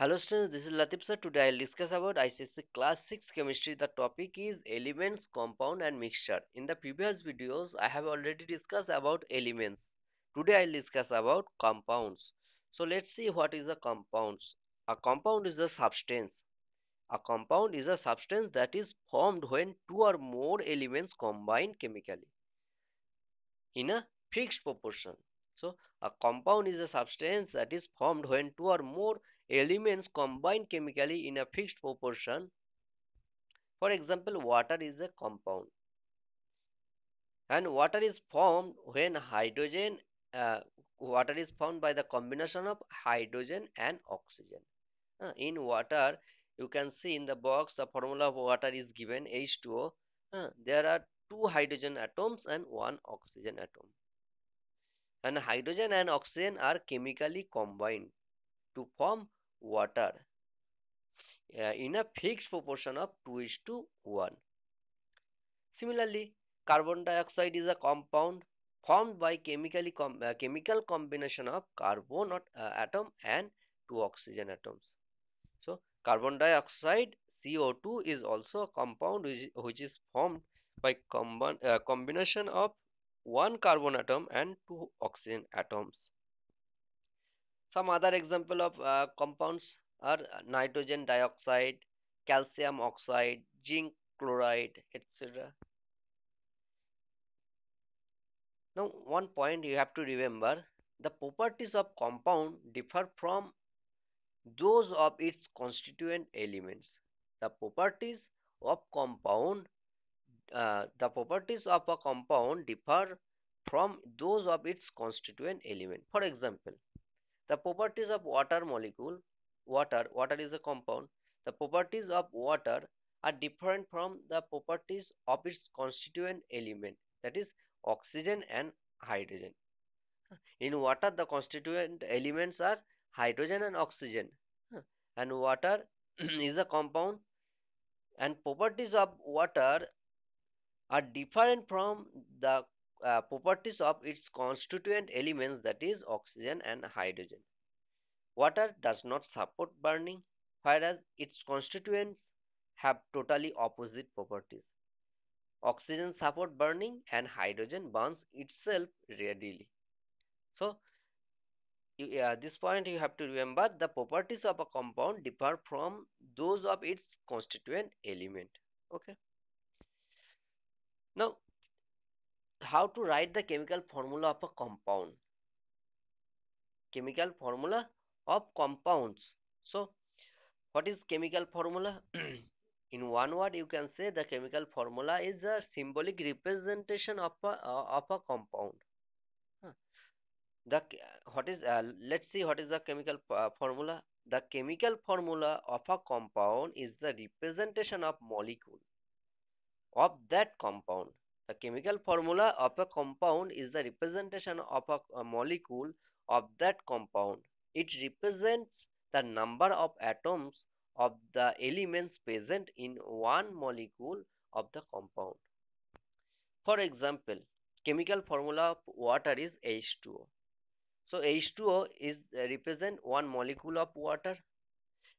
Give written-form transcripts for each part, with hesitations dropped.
Hello students, this is Latif sir. Today I'll discuss about ICSE class 6 chemistry. The topic is elements, compound and mixture. In the previous videos, I have already discussed about elements. Today I'll discuss about compounds. So let's see what is a compounds. A compound is a substance. A compound is a substance that is formed when two or more elements combine chemically in a fixed proportion. So, a compound is a substance that is formed when two or more elements combine chemically in a fixed proportion. For example, water is a compound, and water is formed when water is formed by the combination of hydrogen and oxygen. In water, you can see in the box the formula of water is given H2O. There are two hydrogen atoms and one oxygen atom. And hydrogen and oxygen are chemically combined to form water in a fixed proportion of 2 is to 1. Similarly, carbon dioxide is a compound formed by chemical combination of atom and two oxygen atoms. So carbon dioxide CO2 is also a compound which is formed by combination of one carbon atom and two oxygen atoms. Some other example of compounds are nitrogen dioxide, calcium oxide, zinc chloride, etc. Now, one point you have to remember, the properties of compound differ from those of its constituent elements. The properties of the properties of a compound differ from those of its constituent element. For example, the properties of water is a compound. The properties of water are different from the properties of its constituent element, that is oxygen and hydrogen. In water, the constituent elements are hydrogen and oxygen. And water is a compound, and properties of water are different from the properties of its constituent elements, that is oxygen and hydrogen. Water does not support burning, whereas its constituents have totally opposite properties. Oxygen supports burning and hydrogen burns itself readily. So, this point you have to remember, the properties of a compound differ from those of its constituent element. Okay. Now, how to write the chemical formula of a compound? Chemical formula of compounds. So, what is chemical formula? In one word, you can say the chemical formula is a symbolic representation of a compound. Huh. The what is Let's see what is the chemical formula. The chemical formula of a compound is the representation of molecule of that compound. The chemical formula of a compound is the representation of a molecule of that compound. It represents the number of atoms of the elements present in one molecule of the compound. For example, chemical formula of water is H2O. So H2O is represent one molecule of water,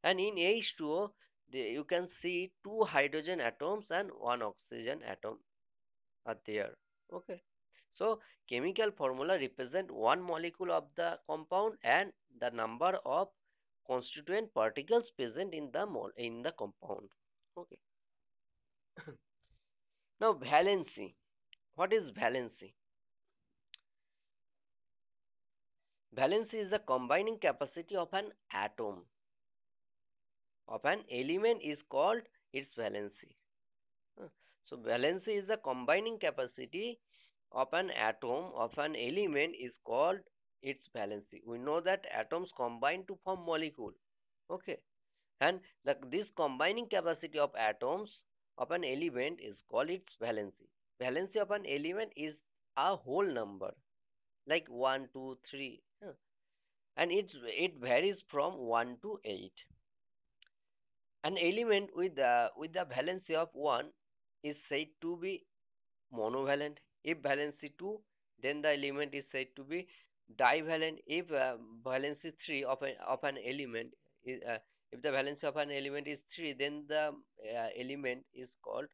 and in H2O you can see two hydrogen atoms and one oxygen atom are there. Okay, so chemical formula represent one molecule of the compound and the number of constituent particles present in the compound. Okay. Now valency. What is valency? Valency is the combining capacity of an atom of an element is called its valency. Uh, So valency is the combining capacity of an atom of an element is called its valency. We know that atoms combine to form molecule. Okay. And this combining capacity of atoms of an element is called its valency. Valency of an element is a whole number like 1, 2, 3. And it varies from 1 to 8. An element with the valency of 1 is said to be monovalent. If valency 2, then the element is said to be divalent. If valency 3 of an element if the valency of an element is 3, then the element is called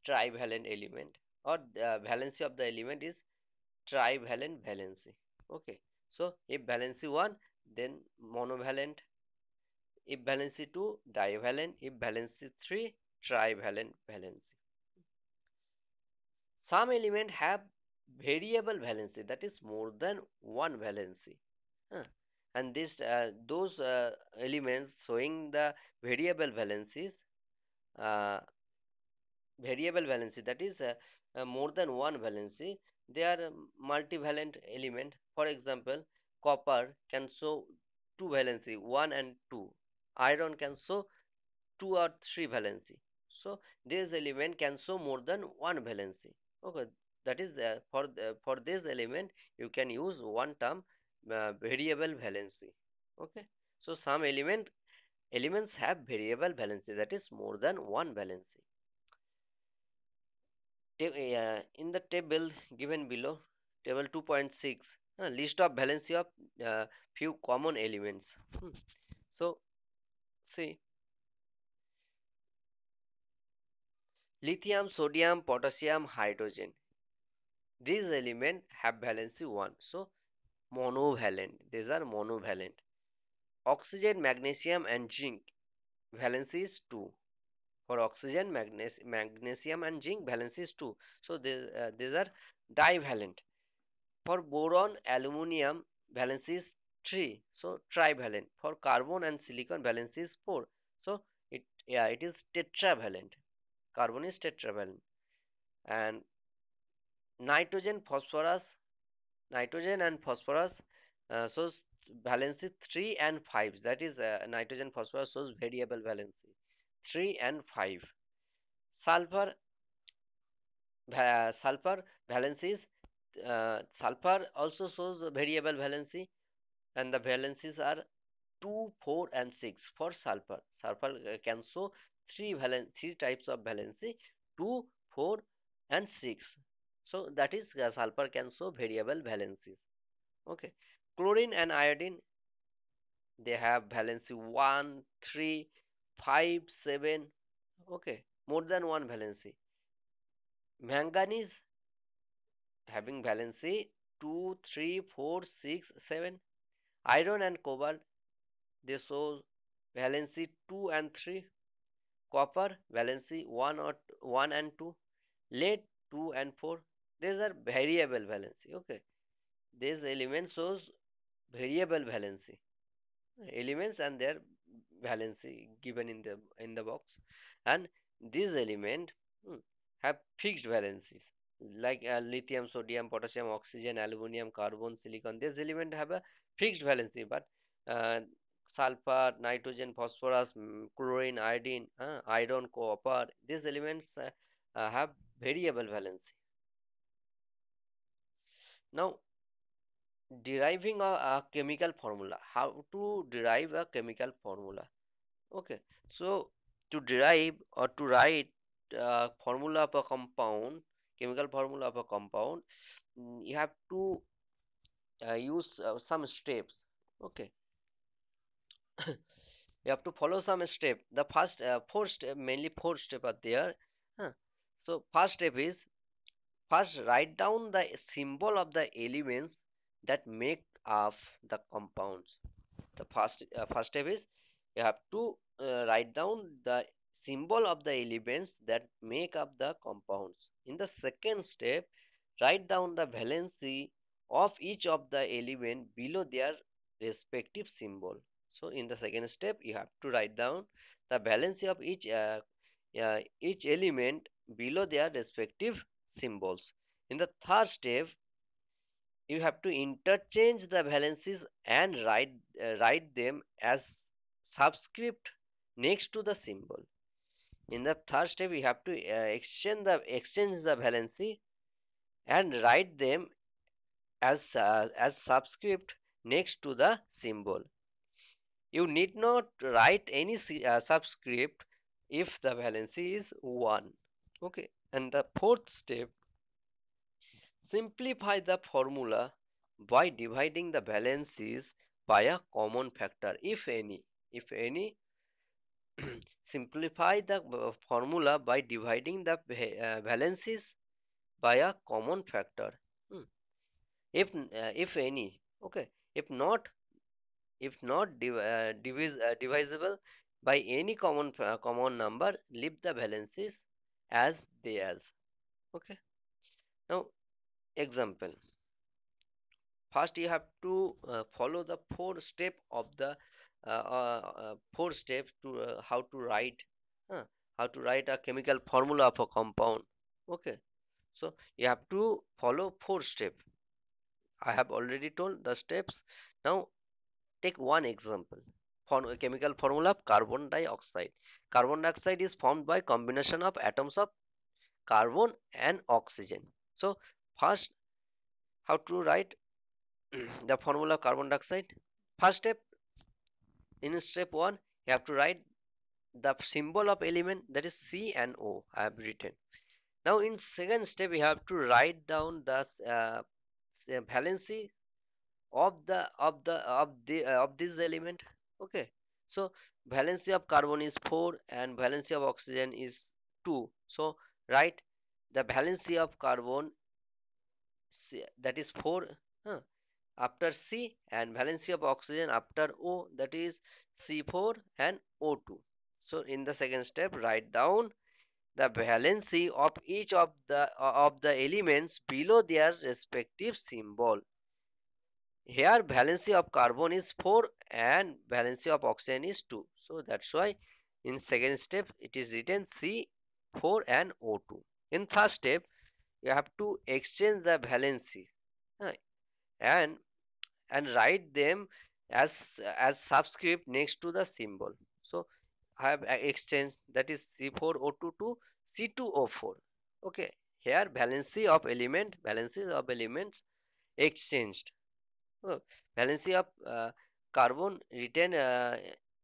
trivalent element, or valency of the element is trivalent valency. Okay, so if valency 1, then monovalent; if valency 2, divalent; if valency 3, trivalent valency. Some element have variable valency, that is more than one valency. Huh. And this those elements showing the variable valencies, uh, variable valency, that is more than one valency, they are multivalent element. For example, copper can show two valency, 1 and 2. Iron can show 2 or 3 valency. So this element can show more than one valency. Okay, that is for this element you can use one term, variable valency. Okay, so some elements have variable valency, that is more than one valency. In the table given below, table 2.6, list of valency of few common elements. So see, lithium, sodium, potassium, hydrogen, these elements have valency 1, so monovalent, these are monovalent. Oxygen, magnesium and zinc, valency is 2. For oxygen, magnesium and zinc, valency is 2, so these are divalent. For boron, aluminum, valency is 3, so trivalent. For carbon and silicon, valency is 4, so it is tetravalent. Carbon is tetravalent. And nitrogen, phosphorus, nitrogen and phosphorus shows valency 3 and 5, that is nitrogen phosphorus shows variable valency 3 and 5. Sulfur, sulfur valencies, sulfur also shows variable valency, and the valencies are 2, 4 and 6 for sulfur. Sulfur can show three types of valency, 2, 4 and 6. So that is sulfur can show variable valencies. Okay, chlorine and iodine, they have valency 1, 3, 5, 7. Okay, more than one valency. Manganese having valency 2, 3, 4, 6, 7. Iron and cobalt, they show valency 2 and 3. Copper valency 1 or 1 and 2. Lead 2 and 4. These are variable valency. Okay, this element shows variable valency, elements and their valency given in the box. And these element have fixed valencies, like lithium, sodium, potassium, oxygen, aluminum, carbon, silicon. These element have a fixed valency, but uh, sulfur, nitrogen, phosphorus, chlorine, iodine, iron, copper, these elements have variable valency. Now, deriving a chemical formula, how to derive a chemical formula. Okay, so to derive or to write formula of a compound, chemical formula of a compound, you have to use some steps. Okay, you have to follow some step. The first four step, mainly four step are there. Huh. So first step is, first write down the symbol of the elements that make up the compounds. The first step is, you have to write down the symbol of the elements that make up the compounds. In the second step, write down the valency of each of the element below their respective symbol. So in the second step, you have to write down the valency of each element below their respective symbols. In the third step, you have to interchange the valencies and write them as subscript next to the symbol. In the third step, you have to exchange the valency and write them as subscript next to the symbol. You need not write any subscript if the valency is 1. Okay, and the fourth step, simplify the formula by dividing the valencies by a common factor, if any. if any, simplify the formula by dividing the valencies by a common factor. Hmm. If any, okay. If not, divisible by any common number, leave the valencies as they as. Okay. Now example. First, you have to follow the four steps to how to write a chemical formula of a compound. Okay, so you have to follow four steps. I have already told the steps. Now take one example. For a chemical formula of carbon dioxide. Carbon dioxide is formed by combination of atoms of carbon and oxygen. So first, how to write the formula of carbon dioxide? First step, in step 1, you have to write the symbol of element, that is C and O. I have written. Now in second step, you have to write down the valency of this element. Okay, so valency of carbon is 4 and valency of oxygen is 2. So write the valency of carbon, that is 4, huh, after C, and valency of oxygen after O, that is C4 and O2. So in the second step, write down the valency of each of the elements below their respective symbol. Here valency of carbon is 4 and valency of oxygen is 2. So that's why in second step it is written C4 and O2. In third step, you have to exchange the valency, uh, and write them as subscript next to the symbol. So I have exchanged, that is C4O2 to C2O4. Okay, here valencies of elements exchanged. Oh, valency of carbon written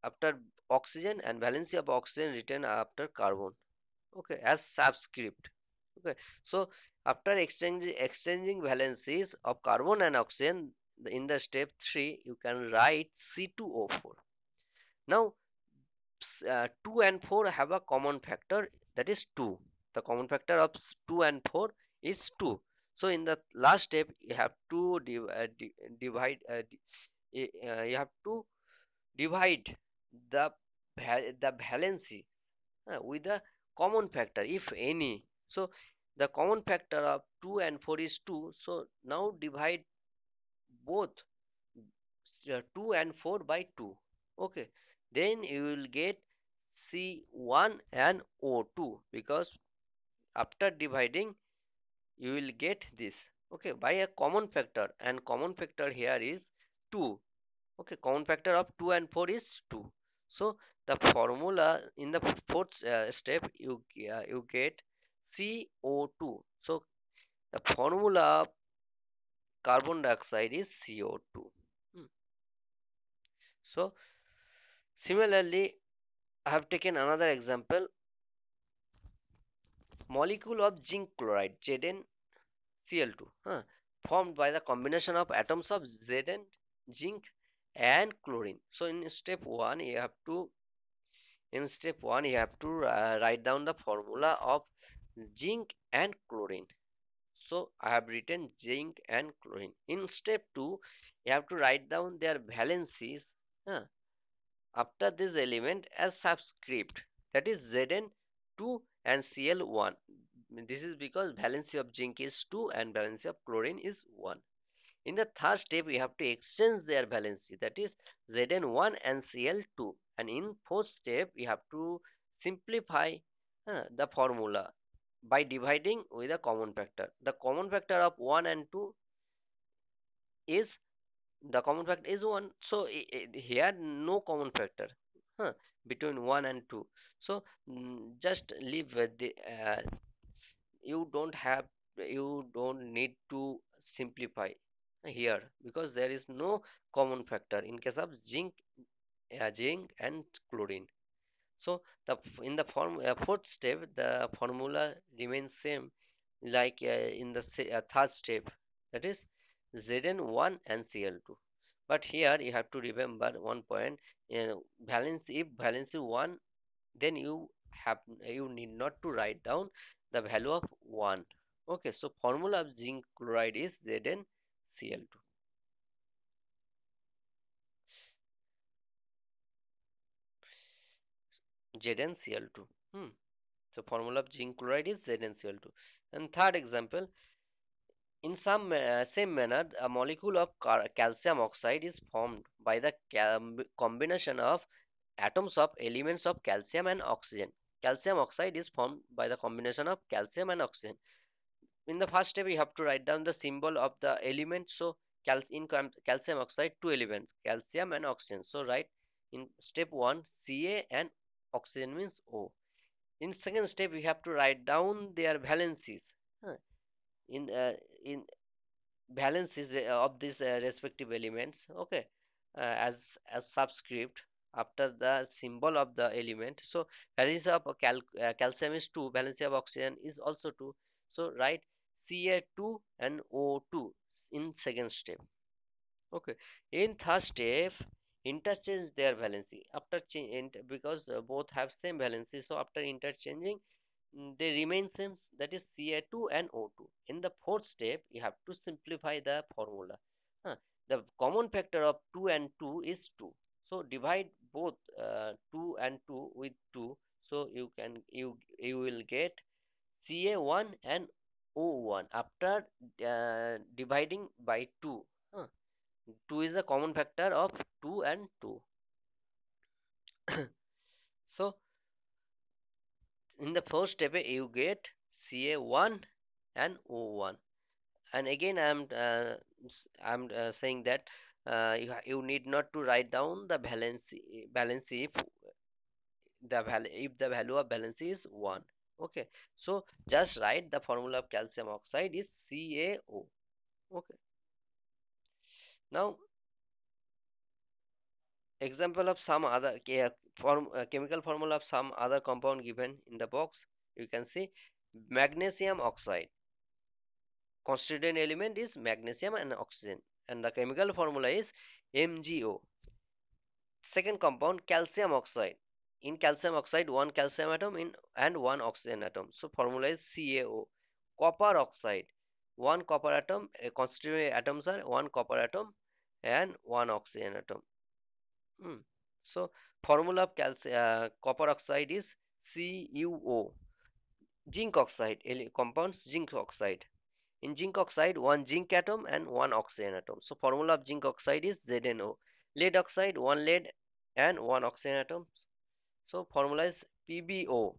after oxygen, and valency of oxygen written after carbon. Okay, as subscript. Okay, so after exchanging valencies of carbon and oxygen, in the step 3 you can write C2O4. Now 2 and 4 have a common factor, that is 2. The common factor of 2 and 4 is 2. So in the last step you have to divide you have to divide the the valency with the common factor, if any. So the common factor of 2 and 4 is 2. So now divide both 2 and 4 by 2. Okay, then you will get C1 and O2, because after dividing you will get this, okay, by a common factor, and common factor here is 2. Okay, common factor of 2 and 4 is 2. So the formula in the fourth step, you get CO2. So the formula of carbon dioxide is CO2. Hmm. So similarly, I have taken another example. Molecule of zinc chloride, ZnCl2, formed by the combination of atoms of Zn, zinc, and chlorine. So in step 1 you have to write down the formula of zinc and chlorine. So I have written zinc and chlorine. In step 2 you have to write down their valencies uh, after this element as subscript, that is Zn2 and Cl1. This is because valency of zinc is 2 and valency of chlorine is 1. In the third step, we have to exchange their valency, that is Zn1 and Cl2. And in fourth step, we have to simplify the formula by dividing with a common factor. The common factor of 1 and 2 is, the common factor is 1. So here no common factor huh, between 1 and 2. So just leave with the you don't have you don't need to simplify here, because there is no common factor in case of zinc and chlorine. So in the fourth step the formula remains same, like in the third step, that is Zn1 and Cl2. But here you have to remember one point. Valence, if valency 1, then you need not to write down the value of 1. Okay, so formula of zinc chloride is ZnCl2. ZnCl2. So formula of zinc chloride is ZnCl2. And third example, in some same manner, a molecule of calcium oxide is formed by the combination of atoms of elements of calcium and oxygen. Calcium oxide is formed by the combination of calcium and oxygen. In the first step, we have to write down the symbol of the element. So calcium oxide, two elements, calcium and oxygen. So write in step 1 Ca and oxygen means O. In second step, we have to write down their valencies. Huh. In in valencies of these respective elements, okay, as subscript after the symbol of the element. So valency of calcium is 2, valency of oxygen is also 2. So write Ca2 and O2 in second step. Okay, in third step, interchange their valency after change, because both have same valency. So after interchanging, they remain same, that is Ca2 and O2. In the fourth step, you have to simplify the formula. Huh. The common factor of 2 and 2 is 2. So divide both 2 and 2 with 2. So you will get Ca1 and O1 after dividing by 2. Huh. 2 is the common factor of 2 and 2. So in the first step, you get Ca1 and O1. And again, I'm saying that you need not to write down the valency if the value of valency is 1. Okay, so just write the formula of calcium oxide is CaO. Okay, now example of some other chemical formula of some other compound given in the box. You can see magnesium oxide. Constituent element is magnesium and oxygen, and the chemical formula is MgO. Second compound, calcium oxide. In calcium oxide, one calcium atom in and one oxygen atom. So formula is CaO. Copper oxide, one copper atom. Constituent atoms are one copper atom and one oxygen atom. Hmm. So formula of copper oxide is CuO. Zinc oxide, compounds zinc oxide. In zinc oxide, one zinc atom and one oxygen atom. So formula of zinc oxide is ZnO. Lead oxide, one lead and one oxygen atom. So formula is PbO.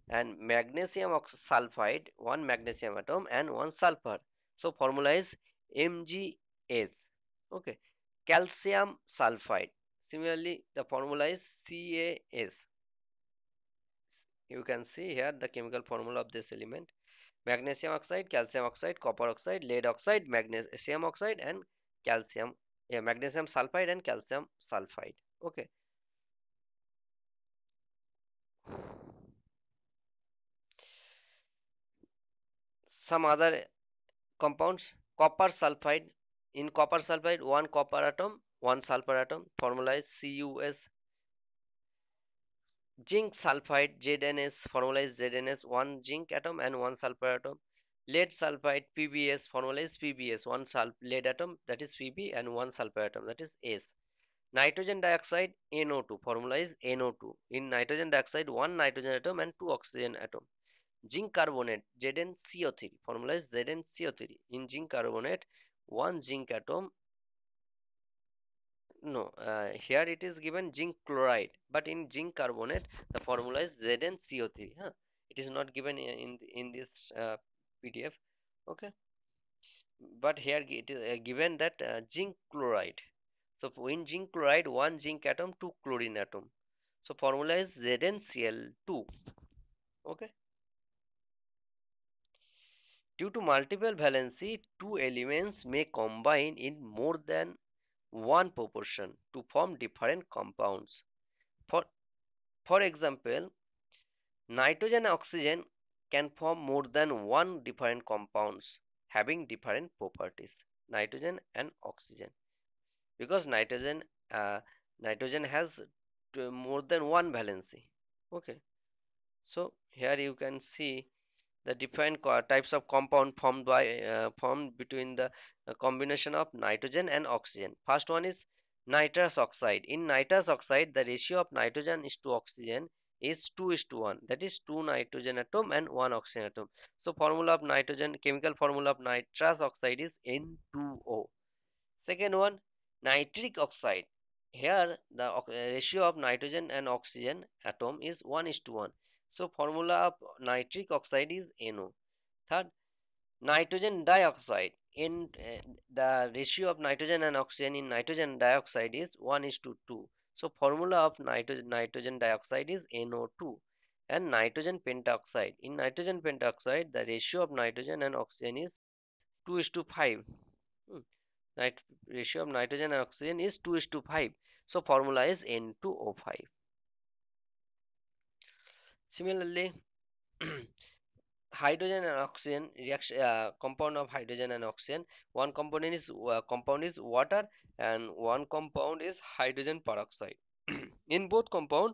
And magnesium sulfide, one magnesium atom and one sulfur. So formula is Mgs. Okay. Calcium sulfide. Similarly, the formula is CaS. You can see here the chemical formula of this element: magnesium oxide, calcium oxide, copper oxide, lead oxide, magnesium oxide, and calcium, yeah, magnesium sulfide and calcium sulfide. Okay. Some other compounds, copper sulfide. In copper sulfide, one copper atom, one sulfur atom. Formula is CuS. Zinc sulfide, ZnS. Formula is ZnS. One zinc atom and one sulfur atom. Lead sulfide, PbS. Formula is PbS. One lead atom, that is Pb, and one sulfur atom, that is S. Nitrogen dioxide, NO2. Formula is NO2. In nitrogen dioxide, one nitrogen atom and two oxygen atom. Zinc carbonate, ZnCO3. Formula is ZnCO3. In zinc carbonate, one zinc atom. No, here it is given zinc chloride, but in zinc carbonate, the formula is ZnCO3. Huh? It is not given in this PDF. Okay, but here it is given that zinc chloride. So in zinc chloride, one zinc atom, two chlorine atom. So formula is ZnCl2. Okay. Due to multiple valency, two elements may combine in more than one proportion to form different compounds. For, for example, nitrogen and oxygen can form more than one different compounds having different properties. Nitrogen and oxygen. because uh, nitrogen has more than one valency. Okay, so here you can see the different types of compound formed between the combination of nitrogen and oxygen. First one is nitrous oxide. In nitrous oxide, the ratio of nitrogen is to oxygen is 2 is to 1. That is 2 nitrogen atom and 1 oxygen atom. So formula of nitrogen, chemical formula of nitrous oxide is N2O. Second one, nitric oxide. Here the ratio of nitrogen and oxygen atom is 1 is to 1. So formula of nitric oxide is NO. Third, nitrogen dioxide. In the ratio of nitrogen and oxygen in nitrogen dioxide is 1 is to 2. So formula of nitrogen dioxide is NO2. And nitrogen pentoxide. In nitrogen pentoxide, the ratio of nitrogen and oxygen is 2 is to 5. Hmm. Ratio of nitrogen and oxygen is 2 is to 5. So formula is N2O5. Similarly, hydrogen and oxygen reaction, compound of hydrogen and oxygen, one compound is water and one compound is hydrogen peroxide. In both compound,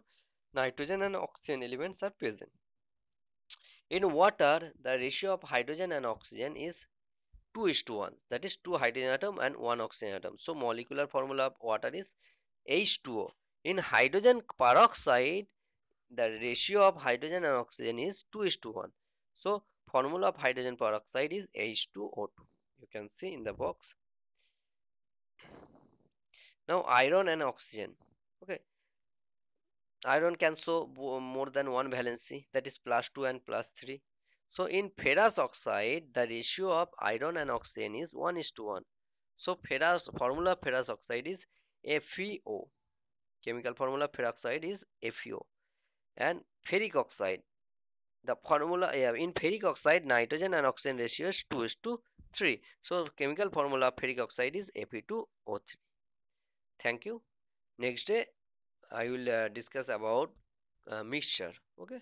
nitrogen and oxygen elements are present. In water, the ratio of hydrogen and oxygen is 2 is to 1, that is 2 hydrogen atom and 1 oxygen atom. So molecular formula of water is H2O. In hydrogen peroxide, the ratio of hydrogen and oxygen is 2 is to 1. So formula of hydrogen peroxide is H2O2. You can see in the box. Now iron and oxygen. Okay, iron can show more than one valency, that is +2 and +3. So in ferrous oxide, the ratio of iron and oxygen is 1 is to 1. So formula of ferrous oxide is FeO. Chemical formula of ferrous oxide is FeO. And ferric oxide, the formula in ferric oxide, nitrogen and oxygen ratio is 2 is to 3. So chemical formula of ferric oxide is Fe2O3. Thank you. Next day I will discuss about mixture. Okay.